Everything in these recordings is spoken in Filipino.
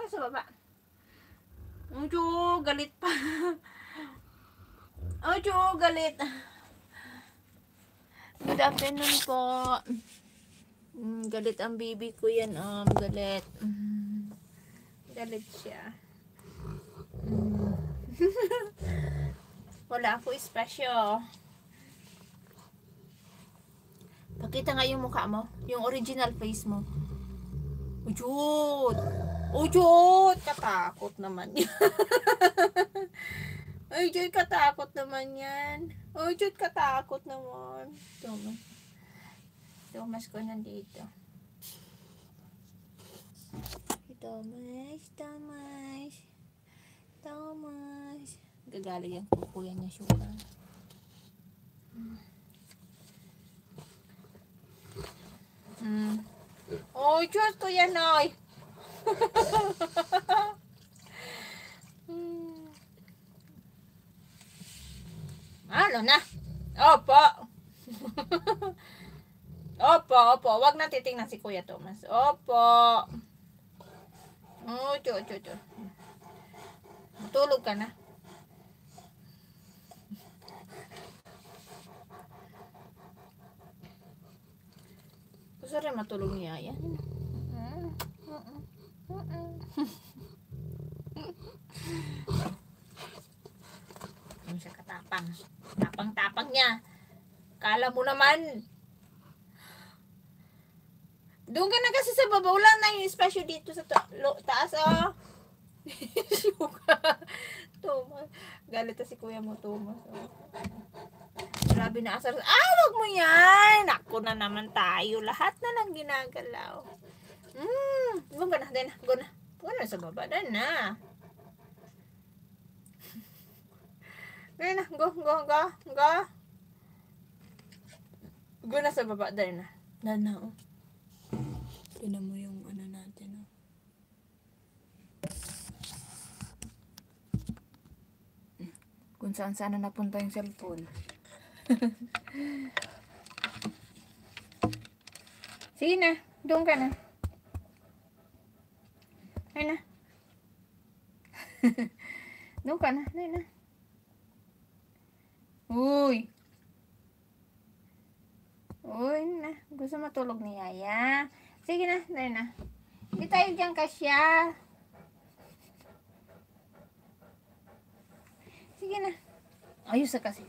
Doon sa baba. Ojo, galit pa. Ojo, galit. Good afternoon po. Galit ang baby ko yan. Galit. Galit siya. Wala ako espasyo. Pakita nga yung mukha mo. Yung original face mo. Ujud! Ujud! Katakot naman yan. Ujud, katakot naman yan. Ujud, katakot naman. Thomas. Thomas ko nandito. Thomas. Thomas. Thomas. Gagaling yung kukuya niya sugar. Oh, Diyos ko yan ay. Ano na? Opo. Opo, opo. Wag na titingnan si Kuya Thomas. Opo. Oh, Diyos. Tulog ka na. Gusto rin matulog niya yan. Ano siya katapang. Tapang-tapang niya. Kala mo naman. Doon ka na kasi sa baba. Wala na yung espasyo dito sa taas. Thomas. Galit na si kuya mo, Thomas. Grabe na asar. Wag mo yan. Ako na naman tayo. Lahat na lang ginagalaw. Go ka na. Then, go na. Go na sa baba. Then na. Then na. Go. Go na sa baba. Then na. Then na. Tinan mo yung ano natin. Kung saan sana napunta yung cellphone. Sige na, doon ka na. Ay na. Doon ka na, ay na. Uy. Uy na, gusto matulog ni Yaya. Sige na, ay na. Hindi tayo dyan kasya. Sige na. Ayos na kasi.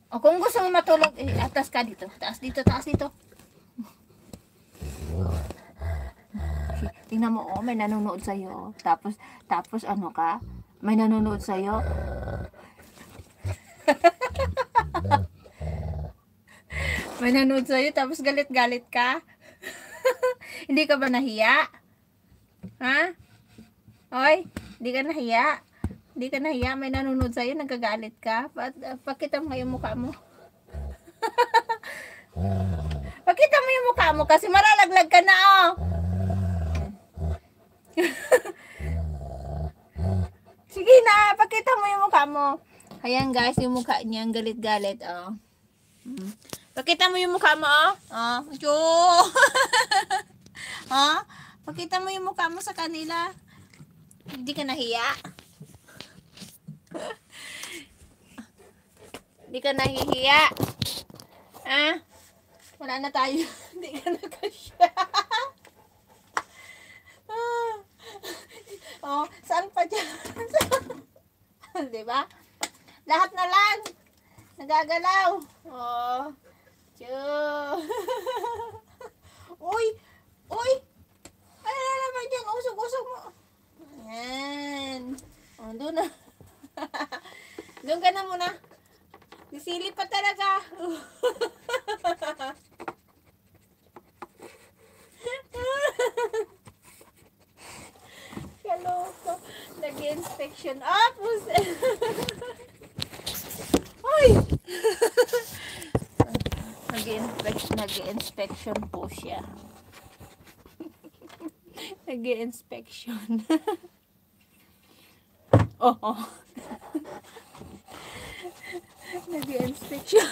O kung gusto mo matulog, atas ka dito. Taas dito. Tingnan mo, may nanonood sa'yo. Tapos ano ka? May nanonood sa'yo. May nanonood sa'yo, tapos galit-galit ka. Hindi ka ba nahiya? Ha? Hoy, hindi ka nahiya? Hindi ka nahiya? May nanonood sa'yo, nagagalit ka? Pakita mo yung mukha mo. Pakita mo yung mukha mo kasi malalaglag ka na, oh. Sige na, pakita mo yung mukha mo. Ayan guys, yung mukha niya, ang galit-galit, oh. Pakita mo yung mukha mo, oh. Oh. Pakita mo yung mukha mo sa kanila. Hindi ka nahiya? Hindi ka nahihiya? Wala na tayo. Hindi ka na kasya. Saan pa dyan? Diba? Lahat na lang. Nagagalaw. Uy! Ano na naman dyan? Usog-usog mo. Ayan. Doon na. Doon ka na muna. Sisilip pa talaga. Kaloko. Nag-inspection. Uy! Nag-inspection po siya. Nag-inspection. Oh. Nag-inspection.